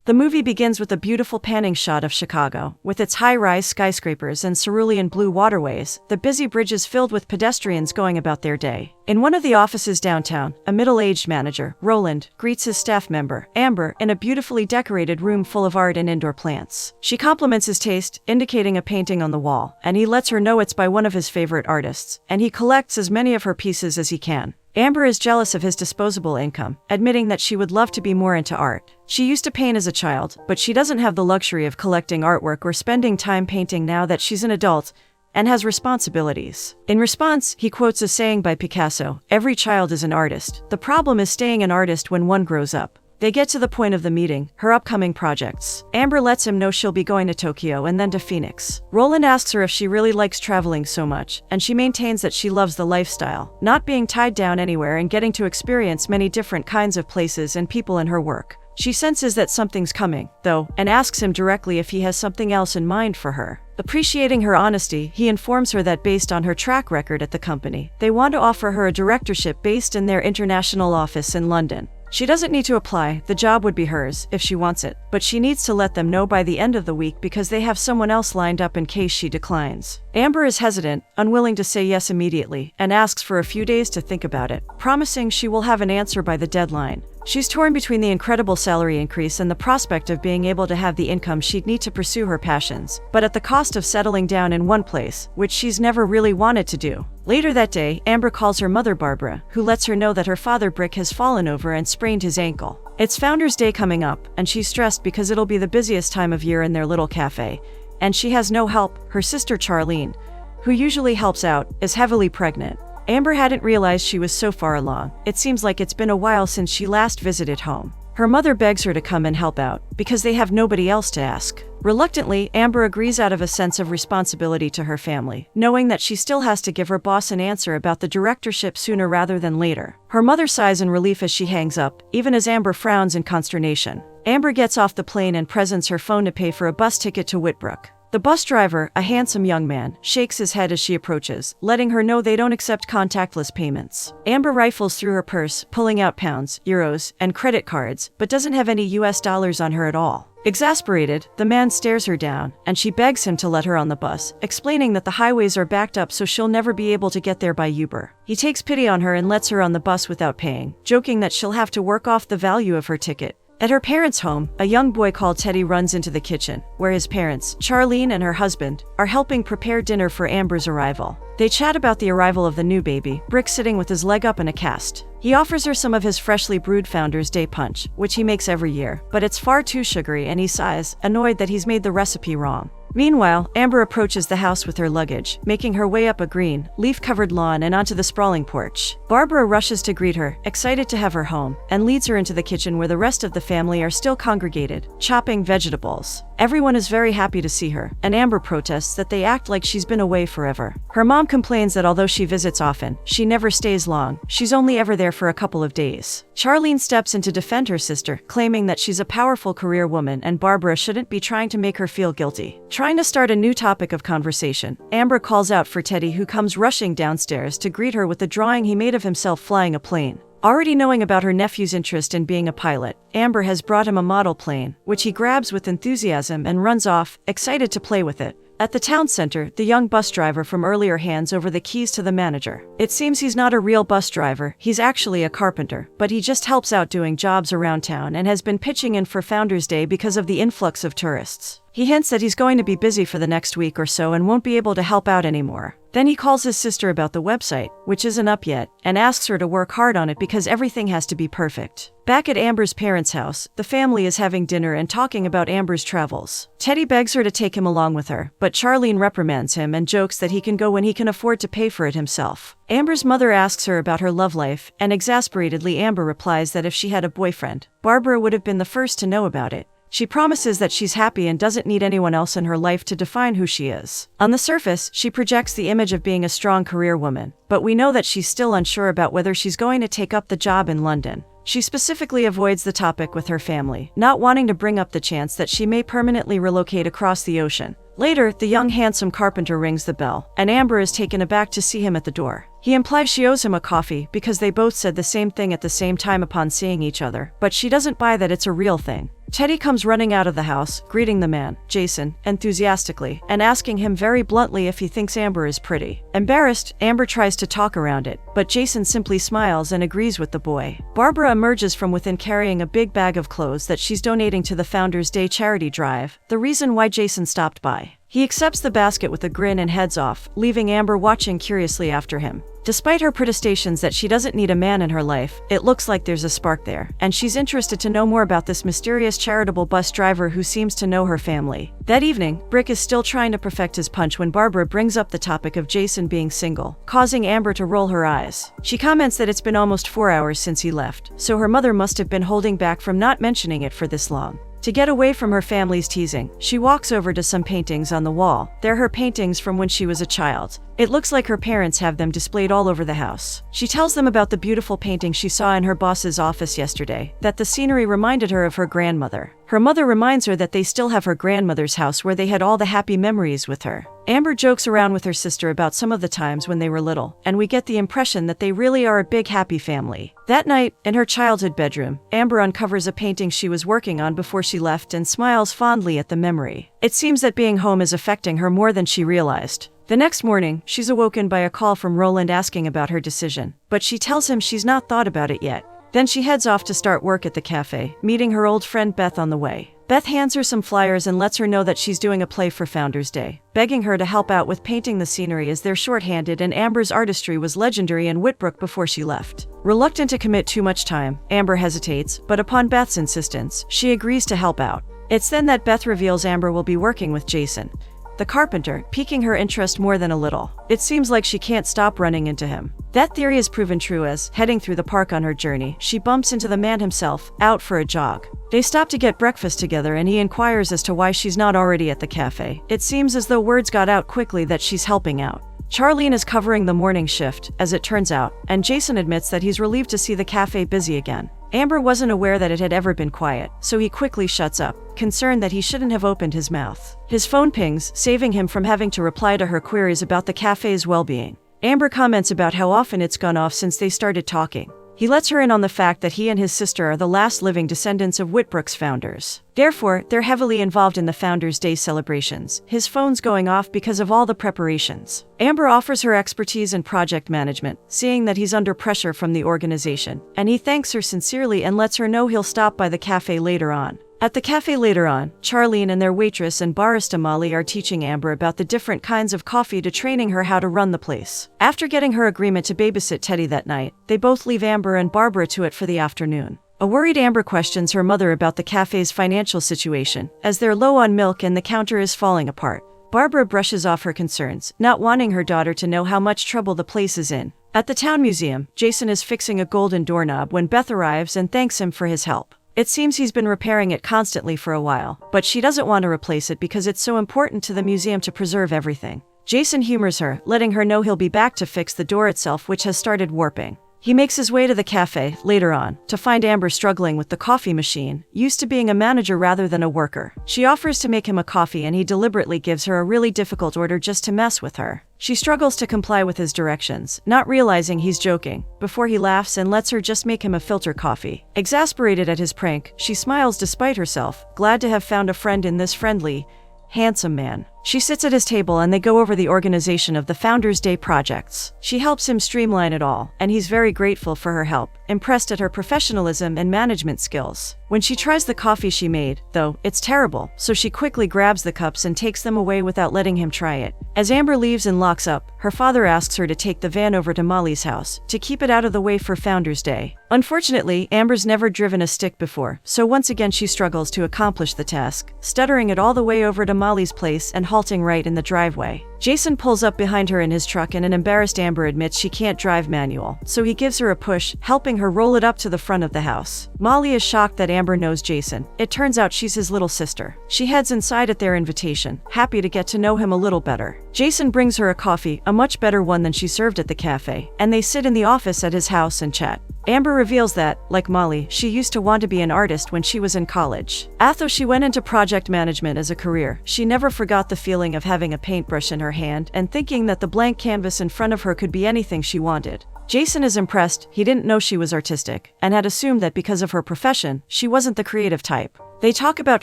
The movie begins with a beautiful panning shot of Chicago, with its high-rise skyscrapers and cerulean blue waterways, the busy bridges filled with pedestrians going about their day. In one of the offices downtown, a middle-aged manager, Roland, greets his staff member, Amber, in a beautifully decorated room full of art and indoor plants. She compliments his taste, indicating a painting on the wall, and he lets her know it's by one of his favorite artists, and he collects as many of her pieces as he can. Amber is jealous of his disposable income, admitting that she would love to be more into art. She used to paint as a child, but she doesn't have the luxury of collecting artwork or spending time painting now that she's an adult and has responsibilities. In response, he quotes a saying by Picasso, "Every child is an artist. The problem is staying an artist when one grows up." They get to the point of the meeting, her upcoming projects. Amber lets him know she'll be going to Tokyo and then to Phoenix. Roland asks her if she really likes traveling so much, and she maintains that she loves the lifestyle, not being tied down anywhere and getting to experience many different kinds of places and people in her work. She senses that something's coming, though, and asks him directly if he has something else in mind for her. Appreciating her honesty, he informs her that based on her track record at the company, they want to offer her a directorship based in their international office in London. She doesn't need to apply, the job would be hers, if she wants it, but she needs to let them know by the end of the week because they have someone else lined up in case she declines. Amber is hesitant, unwilling to say yes immediately, and asks for a few days to think about it, promising she will have an answer by the deadline. She's torn between the incredible salary increase and the prospect of being able to have the income she'd need to pursue her passions, but at the cost of settling down in one place, which she's never really wanted to do. Later that day, Amber calls her mother Barbara, who lets her know that her father Brick has fallen over and sprained his ankle. It's Founders Day coming up, and she's stressed because it'll be the busiest time of year in their little cafe, and she has no help. Her sister Charlene, who usually helps out, is heavily pregnant. Amber hadn't realized she was so far along. It seems like it's been a while since she last visited home. Her mother begs her to come and help out, because they have nobody else to ask. Reluctantly, Amber agrees out of a sense of responsibility to her family, knowing that she still has to give her boss an answer about the directorship sooner rather than later. Her mother sighs in relief as she hangs up, even as Amber frowns in consternation. Amber gets off the plane and presents her phone to pay for a bus ticket to Whitbrook. The bus driver, a handsome young man, shakes his head as she approaches, letting her know they don't accept contactless payments. Amber rifles through her purse, pulling out pounds, euros, and credit cards, but doesn't have any US dollars on her at all. Exasperated, the man stares her down, and she begs him to let her on the bus, explaining that the highways are backed up so she'll never be able to get there by Uber. He takes pity on her and lets her on the bus without paying, joking that she'll have to work off the value of her ticket. At her parents' home, a young boy called Teddy runs into the kitchen, where his parents, Charlene and her husband, are helping prepare dinner for Amber's arrival. They chat about the arrival of the new baby, Brick sitting with his leg up in a cast. He offers her some of his freshly brewed Founders Day punch, which he makes every year, but it's far too sugary and he sighs, annoyed that he's made the recipe wrong. Meanwhile, Amber approaches the house with her luggage, making her way up a green, leaf-covered lawn and onto the sprawling porch. Barbara rushes to greet her, excited to have her home, and leads her into the kitchen where the rest of the family are still congregated, chopping vegetables. Everyone is very happy to see her, and Amber protests that they act like she's been away forever. Her mom complains that although she visits often, she never stays long. She's only ever there for a couple of days. Charlene steps in to defend her sister, claiming that she's a powerful career woman and Barbara shouldn't be trying to make her feel guilty. Trying to start a new topic of conversation, Amber calls out for Teddy, who comes rushing downstairs to greet her with the drawing he made of himself flying a plane. Already knowing about her nephew's interest in being a pilot, Amber has brought him a model plane, which he grabs with enthusiasm and runs off, excited to play with it. At the town center, the young bus driver from earlier hands over the keys to the manager. It seems he's not a real bus driver, he's actually a carpenter, but he just helps out doing jobs around town and has been pitching in for Founders Day because of the influx of tourists. He hints that he's going to be busy for the next week or so and won't be able to help out anymore. Then he calls his sister about the website, which isn't up yet, and asks her to work hard on it because everything has to be perfect. Back at Amber's parents' house, the family is having dinner and talking about Amber's travels. Teddy begs her to take him along with her, but Charlene reprimands him and jokes that he can go when he can afford to pay for it himself. Amber's mother asks her about her love life, and exasperatedly Amber replies that if she had a boyfriend, Barbara would have been the first to know about it. She promises that she's happy and doesn't need anyone else in her life to define who she is. On the surface, she projects the image of being a strong career woman, but we know that she's still unsure about whether she's going to take up the job in London. She specifically avoids the topic with her family, not wanting to bring up the chance that she may permanently relocate across the ocean. Later, the young handsome carpenter rings the bell, and Amber is taken aback to see him at the door. He implies she owes him a coffee because they both said the same thing at the same time upon seeing each other, but she doesn't buy that it's a real thing. Teddy comes running out of the house, greeting the man, Jason, enthusiastically, and asking him very bluntly if he thinks Amber is pretty. Embarrassed, Amber tries to talk around it, but Jason simply smiles and agrees with the boy. Barbara emerges from within carrying a big bag of clothes that she's donating to the Founders Day charity drive, the reason why Jason stopped by. He accepts the basket with a grin and heads off, leaving Amber watching curiously after him. Despite her protestations that she doesn't need a man in her life, it looks like there's a spark there, and she's interested to know more about this mysterious charitable bus driver who seems to know her family. That evening, Brick is still trying to perfect his punch when Barbara brings up the topic of Jason being single, causing Amber to roll her eyes. She comments that it's been almost 4 hours since he left, so her mother must have been holding back from not mentioning it for this long. To get away from her family's teasing, she walks over to some paintings on the wall. They're her paintings from when she was a child. It looks like her parents have them displayed all over the house. She tells them about the beautiful painting she saw in her boss's office yesterday, that the scenery reminded her of her grandmother. Her mother reminds her that they still have her grandmother's house where they had all the happy memories with her. Amber jokes around with her sister about some of the times when they were little, and we get the impression that they really are a big happy family. That night, in her childhood bedroom, Amber uncovers a painting she was working on before she left and smiles fondly at the memory. It seems that being home is affecting her more than she realized. The next morning, she's awoken by a call from Roland asking about her decision, but she tells him she's not thought about it yet. Then she heads off to start work at the cafe, meeting her old friend Beth on the way. Beth hands her some flyers and lets her know that she's doing a play for Founders Day, begging her to help out with painting the scenery as they're shorthanded and Amber's artistry was legendary in Whitbrook before she left. Reluctant to commit too much time, Amber hesitates, but upon Beth's insistence, she agrees to help out. It's then that Beth reveals Amber will be working with Jason, the carpenter, piquing her interest more than a little. It seems like she can't stop running into him. That theory is proven true as, heading through the park on her journey, she bumps into the man himself, out for a jog. They stop to get breakfast together and he inquires as to why she's not already at the cafe. It seems as though words got out quickly that she's helping out. Charlene is covering the morning shift, as it turns out, and Jason admits that he's relieved to see the cafe busy again. Amber wasn't aware that it had ever been quiet, so he quickly shuts up, concerned that he shouldn't have opened his mouth. His phone pings, saving him from having to reply to her queries about the cafe's well-being. Amber comments about how often it's gone off since they started talking. He lets her in on the fact that he and his sister are the last living descendants of Whitbrook's founders. Therefore, they're heavily involved in the Founders' Day celebrations. His phone's going off because of all the preparations. Amber offers her expertise in project management, seeing that he's under pressure from the organization, and he thanks her sincerely and lets her know he'll stop by the cafe later on. At the cafe later on, Charlene and their waitress and barista Molly are teaching Amber about the different kinds of coffee to training her how to run the place. After getting her agreement to babysit Teddy that night, they both leave Amber and Barbara to it for the afternoon. A worried Amber questions her mother about the cafe's financial situation, as they're low on milk and the counter is falling apart. Barbara brushes off her concerns, not wanting her daughter to know how much trouble the place is in. At the town museum, Jason is fixing a golden doorknob when Beth arrives and thanks him for his help. It seems he's been repairing it constantly for a while, but she doesn't want to replace it because it's so important to the museum to preserve everything. Jason humors her, letting her know he'll be back to fix the door itself, which has started warping. He makes his way to the cafe, later on, to find Amber struggling with the coffee machine, used to being a manager rather than a worker. She offers to make him a coffee and he deliberately gives her a really difficult order just to mess with her. She struggles to comply with his directions, not realizing he's joking, before he laughs and lets her just make him a filter coffee. Exasperated at his prank, she smiles despite herself, glad to have found a friend in this friendly, handsome man. She sits at his table and they go over the organization of the Founders' Day projects. She helps him streamline it all, and he's very grateful for her help, impressed at her professionalism and management skills. When she tries the coffee she made, though, it's terrible, so she quickly grabs the cups and takes them away without letting him try it. As Amber leaves and locks up, her father asks her to take the van over to Molly's house, to keep it out of the way for Founders' Day. Unfortunately, Amber's never driven a stick before, so once again she struggles to accomplish the task, stuttering it all the way over to Molly's place and halting right in the driveway. Jason pulls up behind her in his truck and an embarrassed Amber admits she can't drive manual, so he gives her a push, helping her roll it up to the front of the house. Molly is shocked that Amber knows Jason. It turns out she's his little sister. She heads inside at their invitation, happy to get to know him a little better. Jason brings her a coffee, a much better one than she served at the cafe, and they sit in the office at his house and chat. Amber reveals that, like Molly, she used to want to be an artist when she was in college. Although she went into project management as a career, she never forgot the feeling of having a paintbrush in her hand and thinking that the blank canvas in front of her could be anything she wanted. Jason is impressed. He didn't know she was artistic, and had assumed that because of her profession, she wasn't the creative type. They talk about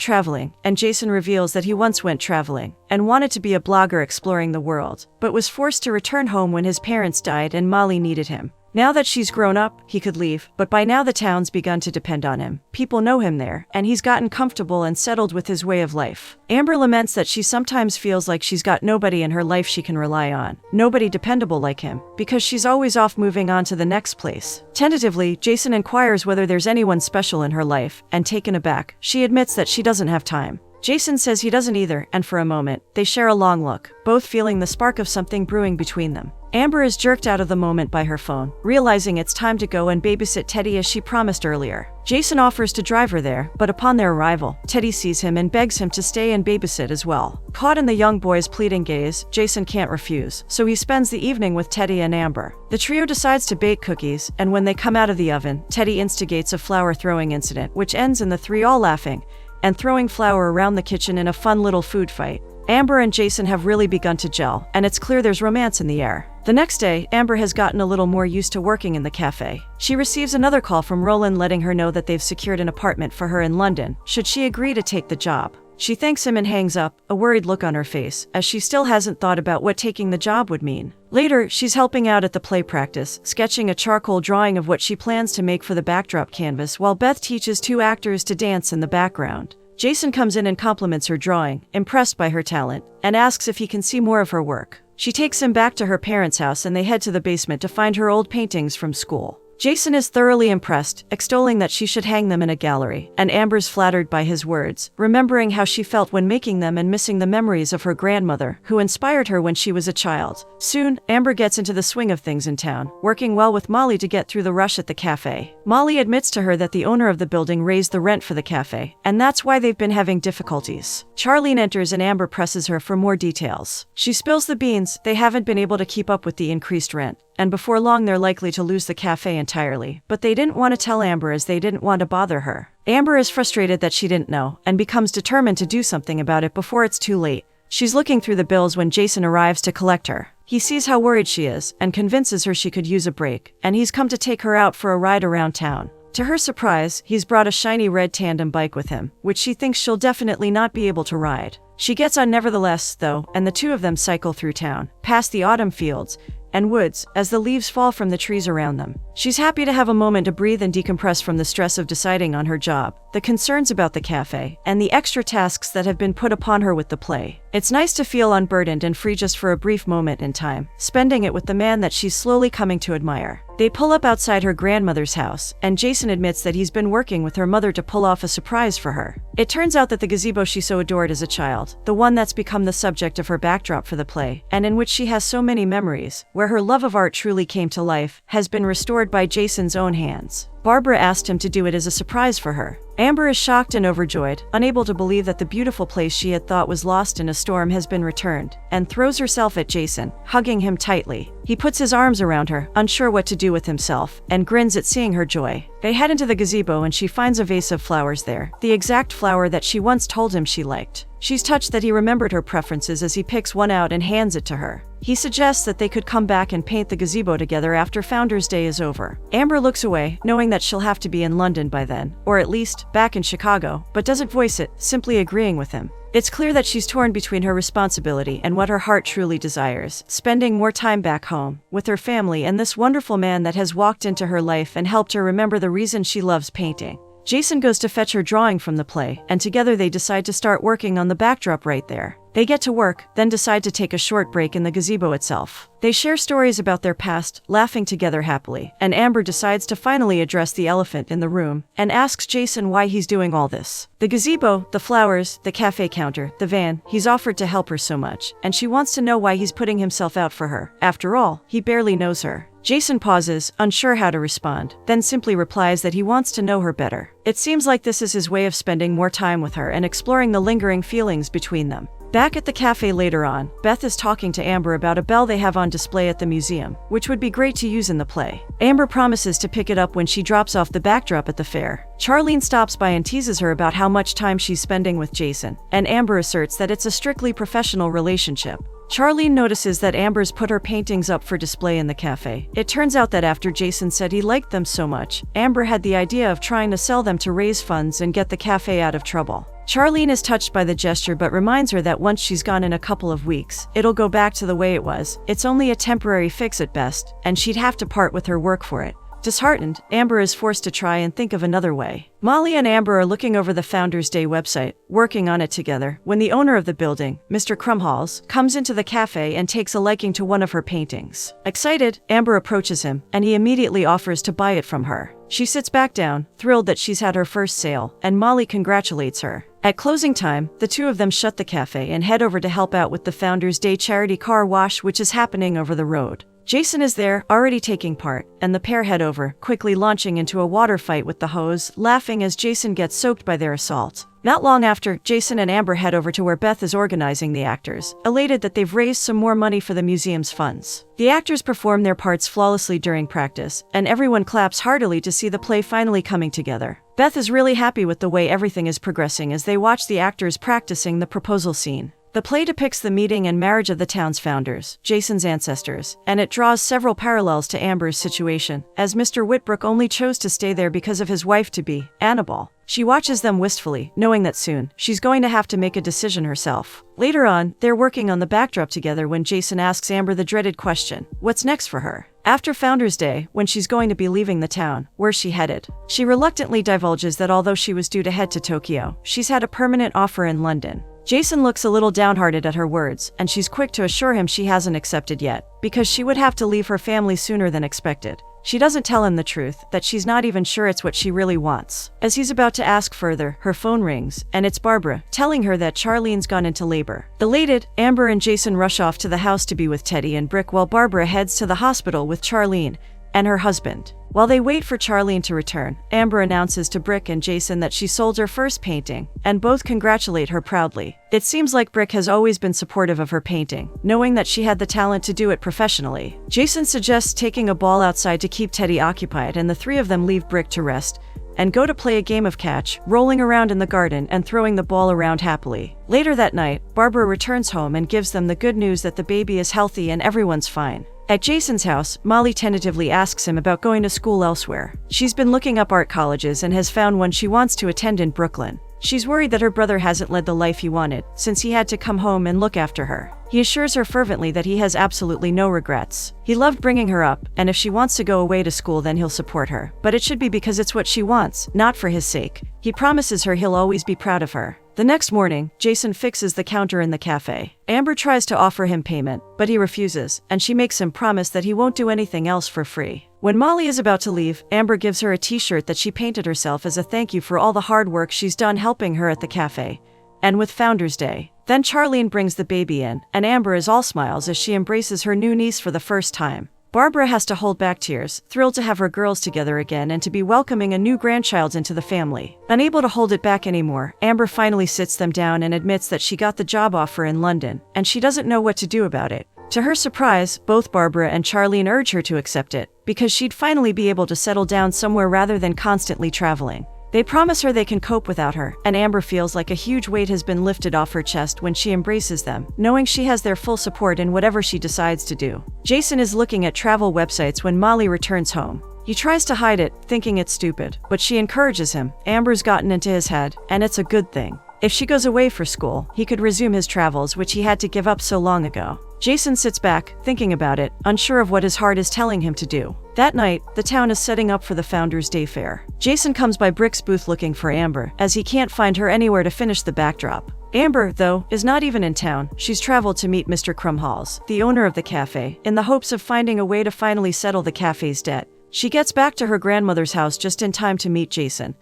traveling, and Jason reveals that he once went traveling, and wanted to be a blogger exploring the world, but was forced to return home when his parents died and Molly needed him. Now that she's grown up, he could leave, but by now the town's begun to depend on him. People know him there, and he's gotten comfortable and settled with his way of life. Amber laments that she sometimes feels like she's got nobody in her life she can rely on, nobody dependable like him, because she's always off moving on to the next place. Tentatively, Jason inquires whether there's anyone special in her life, and taken aback, she admits that she doesn't have time. Jason says he doesn't either, and for a moment, they share a long look, both feeling the spark of something brewing between them. Amber is jerked out of the moment by her phone, realizing it's time to go and babysit Teddy as she promised earlier. Jason offers to drive her there, but upon their arrival, Teddy sees him and begs him to stay and babysit as well. Caught in the young boy's pleading gaze, Jason can't refuse, so he spends the evening with Teddy and Amber. The trio decides to bake cookies, and when they come out of the oven, Teddy instigates a flour throwing incident, which ends in the three all laughing and throwing flour around the kitchen in a fun little food fight. Amber and Jason have really begun to gel, and it's clear there's romance in the air. The next day, Amber has gotten a little more used to working in the cafe. She receives another call from Roland letting her know that they've secured an apartment for her in London, should she agree to take the job. She thanks him and hangs up, a worried look on her face, as she still hasn't thought about what taking the job would mean. Later, she's helping out at the play practice, sketching a charcoal drawing of what she plans to make for the backdrop canvas while Beth teaches two actors to dance in the background. Jason comes in and compliments her drawing, impressed by her talent, and asks if he can see more of her work. She takes him back to her parents' house and they head to the basement to find her old paintings from school. Jason is thoroughly impressed, extolling that she should hang them in a gallery, and Amber's flattered by his words, remembering how she felt when making them and missing the memories of her grandmother, who inspired her when she was a child. Soon, Amber gets into the swing of things in town, working well with Molly to get through the rush at the cafe. Molly admits to her that the owner of the building raised the rent for the cafe, and that's why they've been having difficulties. Charlene enters and Amber presses her for more details. She spills the beans. They haven't been able to keep up with the increased rent, and before long they're likely to lose the cafe entirely, but they didn't want to tell Amber as they didn't want to bother her. Amber is frustrated that she didn't know, and becomes determined to do something about it before it's too late. She's looking through the bills when Jason arrives to collect her. He sees how worried she is, and convinces her she could use a break, and he's come to take her out for a ride around town. To her surprise, he's brought a shiny red tandem bike with him, which she thinks she'll definitely not be able to ride. She gets on nevertheless, though, and the two of them cycle through town, past the autumn fields and woods, as the leaves fall from the trees around them. She's happy to have a moment to breathe and decompress from the stress of deciding on her job, the concerns about the cafe, and the extra tasks that have been put upon her with the play. It's nice to feel unburdened and free just for a brief moment in time, spending it with the man that she's slowly coming to admire. They pull up outside her grandmother's house, and Jason admits that he's been working with her mother to pull off a surprise for her. It turns out that the gazebo she so adored as a child, the one that's become the subject of her backdrop for the play, and in which she has so many memories, where her love of art truly came to life, has been restored by Jason's own hands. Barbara asked him to do it as a surprise for her. Amber is shocked and overjoyed, unable to believe that the beautiful place she had thought was lost in a storm has been returned, and throws herself at Jason, hugging him tightly. He puts his arms around her, unsure what to do with himself, and grins at seeing her joy. They head into the gazebo and she finds a vase of flowers there, the exact flower that she once told him she liked. She's touched that he remembered her preferences as he picks one out and hands it to her. He suggests that they could come back and paint the gazebo together after Founders Day is over. Amber looks away, knowing that she'll have to be in London by then, or at least back in Chicago, but doesn't voice it, simply agreeing with him. It's clear that she's torn between her responsibility and what her heart truly desires, spending more time back home, with her family and this wonderful man that has walked into her life and helped her remember the reason she loves painting. Jason goes to fetch her drawing from the play, and together they decide to start working on the backdrop right there. They get to work, then decide to take a short break in the gazebo itself. They share stories about their past, laughing together happily, and Amber decides to finally address the elephant in the room, and asks Jason why he's doing all this. The gazebo, the flowers, the cafe counter, the van, he's offered to help her so much, and she wants to know why he's putting himself out for her. After all, he barely knows her. Jason pauses, unsure how to respond, then simply replies that he wants to know her better. It seems like this is his way of spending more time with her and exploring the lingering feelings between them. Back at the cafe later on, Beth is talking to Amber about a bell they have on display at the museum, which would be great to use in the play. Amber promises to pick it up when she drops off the backdrop at the fair. Charlene stops by and teases her about how much time she's spending with Jason, and Amber asserts that it's a strictly professional relationship. Charlene notices that Amber's put her paintings up for display in the cafe. It turns out that after Jason said he liked them so much, Amber had the idea of trying to sell them to raise funds and get the cafe out of trouble. Charlene is touched by the gesture but reminds her that once she's gone in a couple of weeks, it'll go back to the way it was. It's only a temporary fix at best, and she'd have to part with her work for it. Disheartened, Amber is forced to try and think of another way. Molly and Amber are looking over the Founders Day website, working on it together, when the owner of the building, Mr. Krumholz, comes into the cafe and takes a liking to one of her paintings. Excited, Amber approaches him, and he immediately offers to buy it from her. She sits back down, thrilled that she's had her first sale, and Molly congratulates her. At closing time, the two of them shut the cafe and head over to help out with the Founders Day charity car wash which is happening over the road. Jason is there, already taking part, and the pair head over, quickly launching into a water fight with the hose, laughing as Jason gets soaked by their assault. Not long after, Jason and Amber head over to where Beth is organizing the actors, elated that they've raised some more money for the museum's funds. The actors perform their parts flawlessly during practice, and everyone claps heartily to see the play finally coming together. Beth is really happy with the way everything is progressing as they watch the actors practicing the proposal scene. The play depicts the meeting and marriage of the town's founders, Jason's ancestors, and it draws several parallels to Amber's situation, as Mr. Whitbrook only chose to stay there because of his wife-to-be, Annabelle. She watches them wistfully, knowing that soon, she's going to have to make a decision herself. Later on, they're working on the backdrop together when Jason asks Amber the dreaded question, what's next for her? After Founders Day, when she's going to be leaving the town, where's she headed? She reluctantly divulges that although she was due to head to Tokyo, she's had a permanent offer in London. Jason looks a little downhearted at her words, and she's quick to assure him she hasn't accepted yet, because she would have to leave her family sooner than expected. She doesn't tell him the truth, that she's not even sure it's what she really wants. As he's about to ask further, her phone rings, and it's Barbara, telling her that Charlene's gone into labor. Elated, Amber and Jason rush off to the house to be with Teddy and Brick while Barbara heads to the hospital with Charlene and her husband. While they wait for Charlene to return, Amber announces to Brick and Jason that she sold her first painting, and both congratulate her proudly. It seems like Brick has always been supportive of her painting, knowing that she had the talent to do it professionally. Jason suggests taking a ball outside to keep Teddy occupied, and the three of them leave Brick to rest and go to play a game of catch, rolling around in the garden and throwing the ball around happily. Later that night, Barbara returns home and gives them the good news that the baby is healthy and everyone's fine. At Jason's house, Molly tentatively asks him about going to school elsewhere. She's been looking up art colleges and has found one she wants to attend in Brooklyn. She's worried that her brother hasn't led the life he wanted, since he had to come home and look after her. He assures her fervently that he has absolutely no regrets. He loved bringing her up, and if she wants to go away to school then he'll support her. But it should be because it's what she wants, not for his sake. He promises her he'll always be proud of her. The next morning, Jason fixes the counter in the cafe. Amber tries to offer him payment, but he refuses, and she makes him promise that he won't do anything else for free. When Molly is about to leave, Amber gives her a t-shirt that she painted herself as a thank you for all the hard work she's done helping her at the cafe, and with Founders Day. Then Charlene brings the baby in, and Amber is all smiles as she embraces her new niece for the first time. Barbara has to hold back tears, thrilled to have her girls together again and to be welcoming a new grandchild into the family. Unable to hold it back anymore, Amber finally sits them down and admits that she got the job offer in London, and she doesn't know what to do about it. To her surprise, both Barbara and Charlene urge her to accept it, because she'd finally be able to settle down somewhere rather than constantly traveling. They promise her they can cope without her, and Amber feels like a huge weight has been lifted off her chest when she embraces them, knowing she has their full support in whatever she decides to do. Jason is looking at travel websites when Molly returns home. He tries to hide it, thinking it's stupid, but she encourages him. Amber's gotten into his head, and it's a good thing. If she goes away for school, he could resume his travels which he had to give up so long ago. Jason sits back, thinking about it, unsure of what his heart is telling him to do. That night, the town is setting up for the Founders Day fair. Jason comes by Brick's booth looking for Amber, as he can't find her anywhere to finish the backdrop. Amber, though, is not even in town. She's traveled to meet Mr. Krumholz, the owner of the cafe, in the hopes of finding a way to finally settle the cafe's debt. She gets back to her grandmother's house just in time to meet Jason,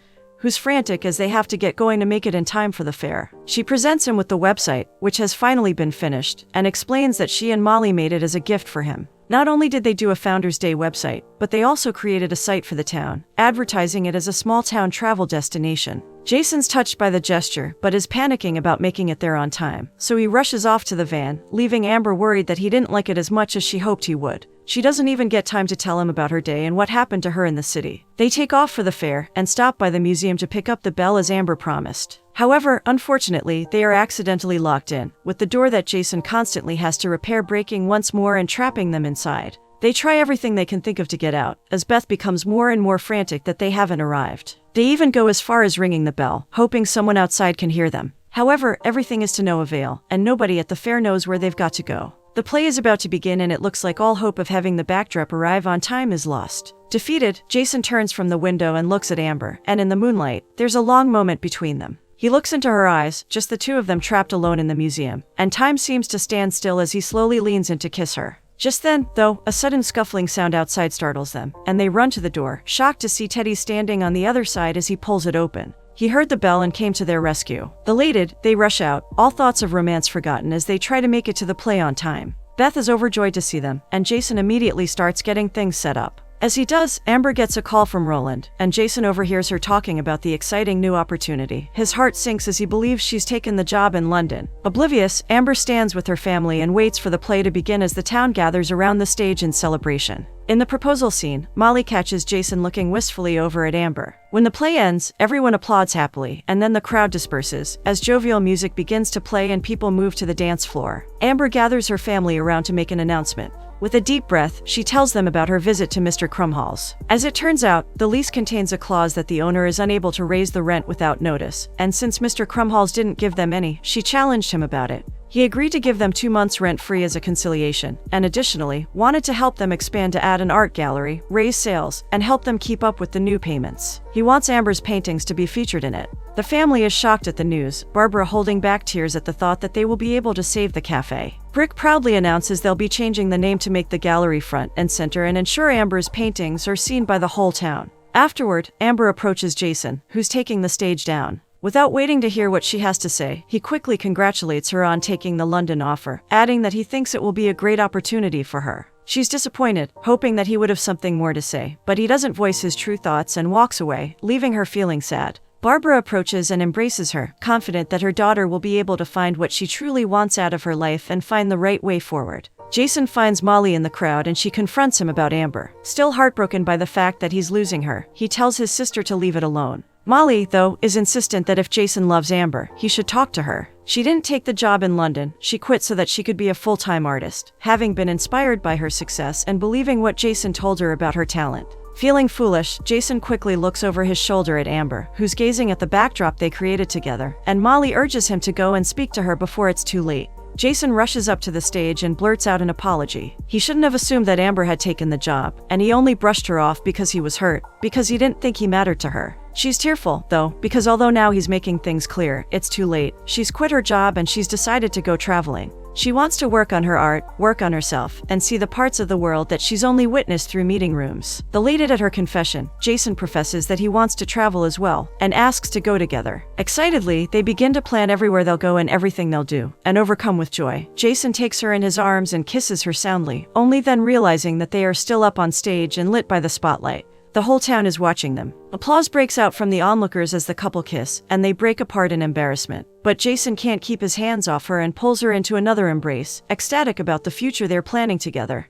who's frantic as they have to get going to make it in time for the fair. She presents him with the website, which has finally been finished, and explains that she and Molly made it as a gift for him. Not only did they do a Founders Day website, but they also created a site for the town, advertising it as a small-town travel destination. Jason's touched by the gesture, but is panicking about making it there on time, so he rushes off to the van, leaving Amber worried that he didn't like it as much as she hoped he would. She doesn't even get time to tell him about her day and what happened to her in the city. They take off for the fair and stop by the museum to pick up the bell as Amber promised. However, unfortunately, they are accidentally locked in, with the door that Jason constantly has to repair breaking once more and trapping them inside. They try everything they can think of to get out, as Beth becomes more and more frantic that they haven't arrived. They even go as far as ringing the bell, hoping someone outside can hear them. However, everything is to no avail, and nobody at the fair knows where they've got to go. The play is about to begin and it looks like all hope of having the backdrop arrive on time is lost. Defeated, Jason turns from the window and looks at Amber, and in the moonlight, there's a long moment between them. He looks into her eyes, just the two of them trapped alone in the museum, and time seems to stand still as he slowly leans in to kiss her. Just then, though, a sudden scuffling sound outside startles them, and they run to the door, shocked to see Teddy standing on the other side as he pulls it open. He heard the bell and came to their rescue. Elated, they rush out, all thoughts of romance forgotten as they try to make it to the play on time. Beth is overjoyed to see them, and Jason immediately starts getting things set up. As he does, Amber gets a call from Roland, and Jason overhears her talking about the exciting new opportunity. His heart sinks as he believes she's taken the job in London. Oblivious, Amber stands with her family and waits for the play to begin as the town gathers around the stage in celebration. In the proposal scene, Molly catches Jason looking wistfully over at Amber. When the play ends, everyone applauds happily, and then the crowd disperses, as jovial music begins to play and people move to the dance floor. Amber gathers her family around to make an announcement. With a deep breath, she tells them about her visit to Mr. Krumholz. As it turns out, the lease contains a clause that the owner is unable to raise the rent without notice, and since Mr. Krumholz didn't give them any, she challenged him about it. He agreed to give them 2 months rent-free as a conciliation, and additionally, wanted to help them expand to add an art gallery, raise sales, and help them keep up with the new payments. He wants Amber's paintings to be featured in it. The family is shocked at the news, Barbara holding back tears at the thought that they will be able to save the cafe. Brick proudly announces they'll be changing the name to make the gallery front and center and ensure Amber's paintings are seen by the whole town. Afterward, Amber approaches Jason, who's taking the stage down. Without waiting to hear what she has to say, he quickly congratulates her on taking the London offer, adding that he thinks it will be a great opportunity for her. She's disappointed, hoping that he would have something more to say, but he doesn't voice his true thoughts and walks away, leaving her feeling sad. Barbara approaches and embraces her, confident that her daughter will be able to find what she truly wants out of her life and find the right way forward. Jason finds Molly in the crowd and she confronts him about Amber. Still heartbroken by the fact that he's losing her, he tells his sister to leave it alone. Molly, though, is insistent that if Jason loves Amber, he should talk to her. She didn't take the job in London, she quit so that she could be a full-time artist, having been inspired by her success and believing what Jason told her about her talent. Feeling foolish, Jason quickly looks over his shoulder at Amber, who's gazing at the backdrop they created together, and Molly urges him to go and speak to her before it's too late. Jason rushes up to the stage and blurts out an apology. He shouldn't have assumed that Amber had taken the job, and he only brushed her off because he was hurt, because he didn't think he mattered to her. She's tearful, though, because although now he's making things clear, it's too late. She's quit her job and she's decided to go traveling. She wants to work on her art, work on herself, and see the parts of the world that she's only witnessed through meeting rooms. Elated at her confession, Jason professes that he wants to travel as well, and asks to go together. Excitedly, they begin to plan everywhere they'll go and everything they'll do, and overcome with joy. Jason takes her in his arms and kisses her soundly, only then realizing that they are still up on stage and lit by the spotlight. The whole town is watching them. Applause breaks out from the onlookers as the couple kiss, and they break apart in embarrassment. But Jason can't keep his hands off her and pulls her into another embrace, ecstatic about the future they're planning together.